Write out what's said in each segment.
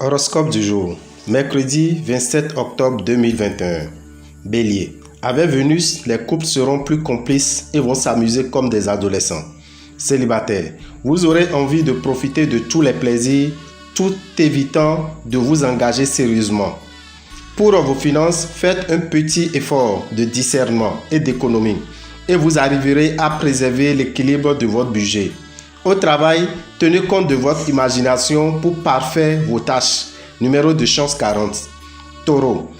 Horoscope du jour, mercredi 27 octobre 2021. Bélier. Avec Vénus, les couples seront plus complices et vont s'amuser comme des adolescents. Célibataire. Vous aurez envie de profiter de tous les plaisirs, tout évitant de vous engager sérieusement. Pour vos finances, faites un petit effort de discernement et d'économie et vous arriverez à préserver l'équilibre de votre budget. Au travail, tenez compte de votre imagination pour parfaire vos tâches. Numéro de chance 40. Taureau.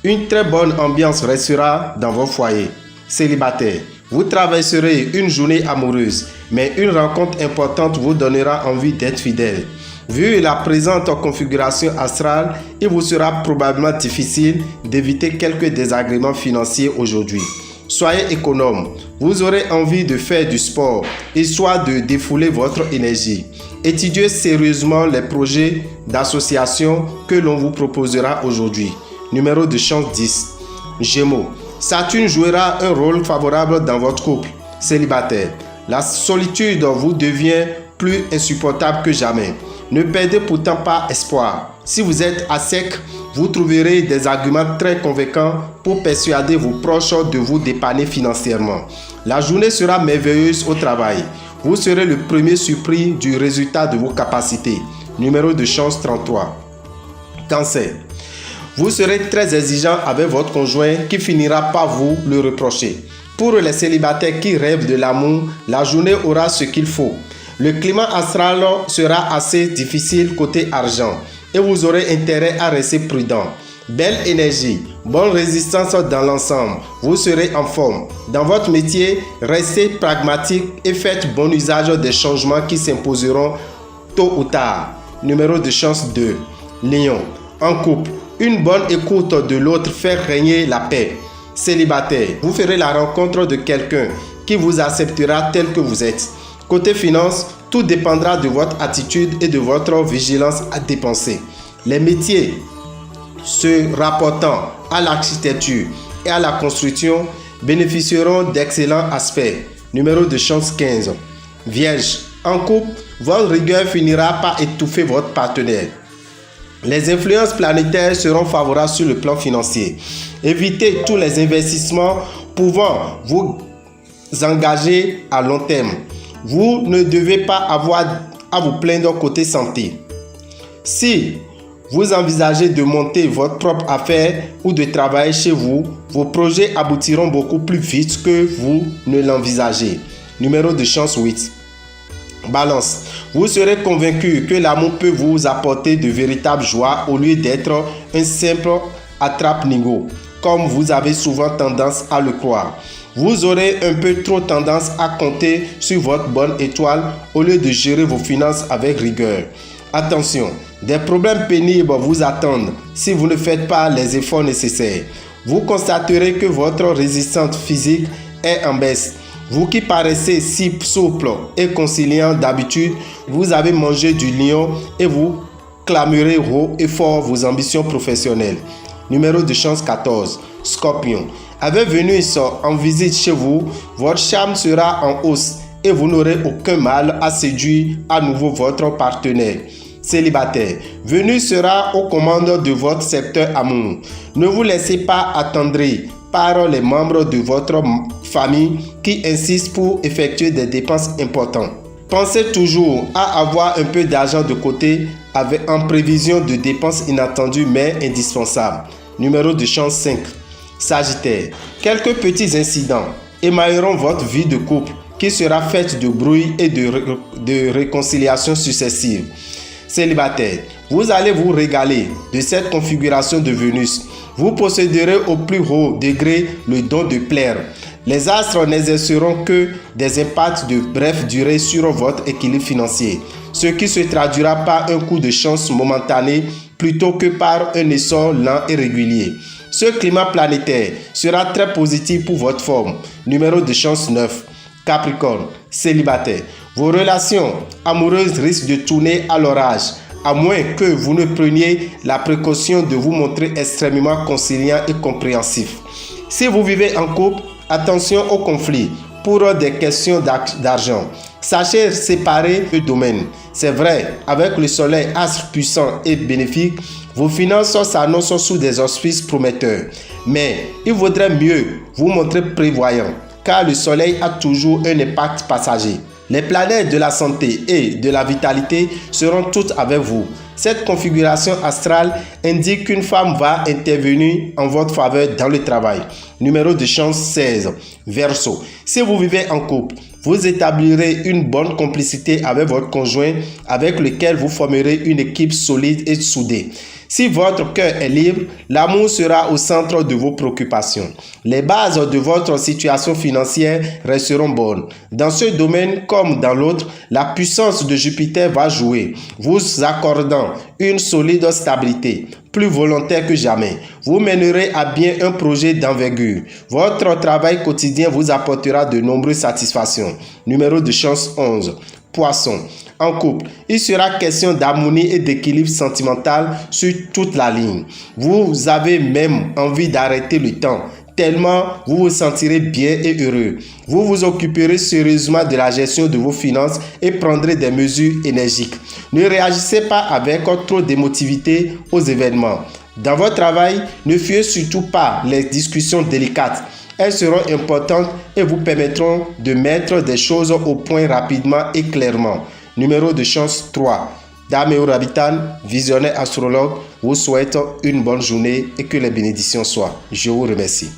Une très bonne ambiance restera dans vos foyers. Célibataire. Vous traverserez une journée amoureuse, mais une rencontre importante vous donnera envie d'être fidèle. Vu la présente configuration astrale, il vous sera probablement difficile d'éviter quelques désagréments financiers aujourd'hui. Soyez économe. Vous aurez envie de faire du sport, histoire de défouler votre énergie. Étudiez sérieusement les projets d'association que l'on vous proposera aujourd'hui. Numéro de chance 10. Gémeaux. Saturne jouera un rôle favorable dans votre couple. Célibataire. La solitude vous devient plus insupportable que jamais. Ne perdez pourtant pas espoir. Si vous êtes à sec, vous trouverez des arguments très convaincants pour persuader vos proches de vous dépanner financièrement. La journée sera merveilleuse au travail. Vous serez le premier surpris du résultat de vos capacités. Numéro de chance 33. Cancer. Vous serez très exigeant avec votre conjoint qui finira par vous le reprocher. Pour les célibataires qui rêvent de l'amour, la journée aura ce qu'il faut. Le climat astral sera assez difficile côté argent et vous aurez intérêt à rester prudent. Belle énergie, bonne résistance dans l'ensemble, vous serez en forme. Dans votre métier, restez pragmatique et faites bon usage des changements qui s'imposeront tôt ou tard. Numéro de chance 2. Lion. En couple, une bonne écoute de l'autre fait régner la paix. Célibataire, vous ferez la rencontre de quelqu'un qui vous acceptera tel que vous êtes. Côté finance, tout dépendra de votre attitude et de votre vigilance à dépenser. Les métiers se rapportant à l'architecture et à la construction bénéficieront d'excellents aspects. Numéro de chance 15. Vierge. En couple, votre rigueur finira par étouffer votre partenaire. Les influences planétaires seront favorables sur le plan financier. Évitez tous les investissements pouvant vous engager à long terme. Vous ne devez pas avoir à vous plaindre côté santé. Si vous envisagez de monter votre propre affaire ou de travailler chez vous, vos projets aboutiront beaucoup plus vite que vous ne l'envisagez. Numéro de chance 8. Balance. Vous serez convaincu que l'amour peut vous apporter de véritables joies au lieu d'être un simple attrape-nigo, comme vous avez souvent tendance à le croire. Vous aurez un peu trop tendance à compter sur votre bonne étoile au lieu de gérer vos finances avec rigueur. Attention, des problèmes pénibles vous attendent si vous ne faites pas les efforts nécessaires. Vous constaterez que votre résistance physique est en baisse. Vous qui paraissez si souple et conciliant d'habitude, vous avez mangé du lion et vous clamerez haut et fort vos ambitions professionnelles. Numéro de chance 14. Scorpion. Avec Vénus en visite chez vous, votre charme sera en hausse et vous n'aurez aucun mal à séduire à nouveau votre partenaire. Célibataire. Vénus sera aux commandes de votre secteur amour. Ne vous laissez pas attendrir par les membres de votre famille qui insistent pour effectuer des dépenses importantes. Pensez toujours à avoir un peu d'argent de côté en prévision de dépenses inattendues mais indispensables. Numéro de chance 5. Sagittaire. Quelques petits incidents émailleront votre vie de couple qui sera faite de bruit et de réconciliation successives. Célibataire. Vous allez vous régaler de cette configuration de Vénus. Vous posséderez au plus haut degré le don de plaire. Les astres n'exerceront que des impacts de brève durée sur votre équilibre financier, ce qui se traduira par un coup de chance momentané plutôt que par un essor lent et régulier. Ce climat planétaire sera très positif pour votre forme. Numéro de chance 9. Capricorne. Célibataire. Vos relations amoureuses risquent de tourner à l'orage, à moins que vous ne preniez la précaution de vous montrer extrêmement conciliant et compréhensif. Si vous vivez en couple, attention aux conflits pour des questions d'argent. Sachez séparer le domaine. C'est vrai, avec le soleil, astre puissant et bénéfique, vos finances s'annoncent sous des auspices prometteurs. Mais il vaudrait mieux vous montrer prévoyant, car le soleil a toujours un impact passager. Les planètes de la santé et de la vitalité seront toutes avec vous. Cette configuration astrale indique qu'une femme va intervenir en votre faveur dans le travail. Numéro de chance 16. Verseau. Si vous vivez en couple, vous établirez une bonne complicité avec votre conjoint avec lequel vous formerez une équipe solide et soudée. Si votre cœur est libre, l'amour sera au centre de vos préoccupations. Les bases de votre situation financière resteront bonnes. Dans ce domaine comme dans l'autre, la puissance de Jupiter va jouer, vous accordant une solide stabilité. Plus volontaire que jamais, vous mènerez à bien un projet d'envergure. Votre travail quotidien vous apportera de nombreuses satisfactions. Numéro de chance 11. Poisson. En couple, il sera question d'harmonie et d'équilibre sentimental sur toute la ligne. Vous avez même envie d'arrêter le temps, tellement vous vous sentirez bien et heureux. Vous vous occuperez sérieusement de la gestion de vos finances et prendrez des mesures énergiques. Ne réagissez pas avec trop d'émotivité aux événements. Dans votre travail, ne fuyez surtout pas les discussions délicates. Elles seront importantes et vous permettront de mettre des choses au point rapidement et clairement. Numéro de chance 3. Dameo Rabitan, visionnaire astrologue, vous souhaite une bonne journée et que les bénédictions soient. Je vous remercie.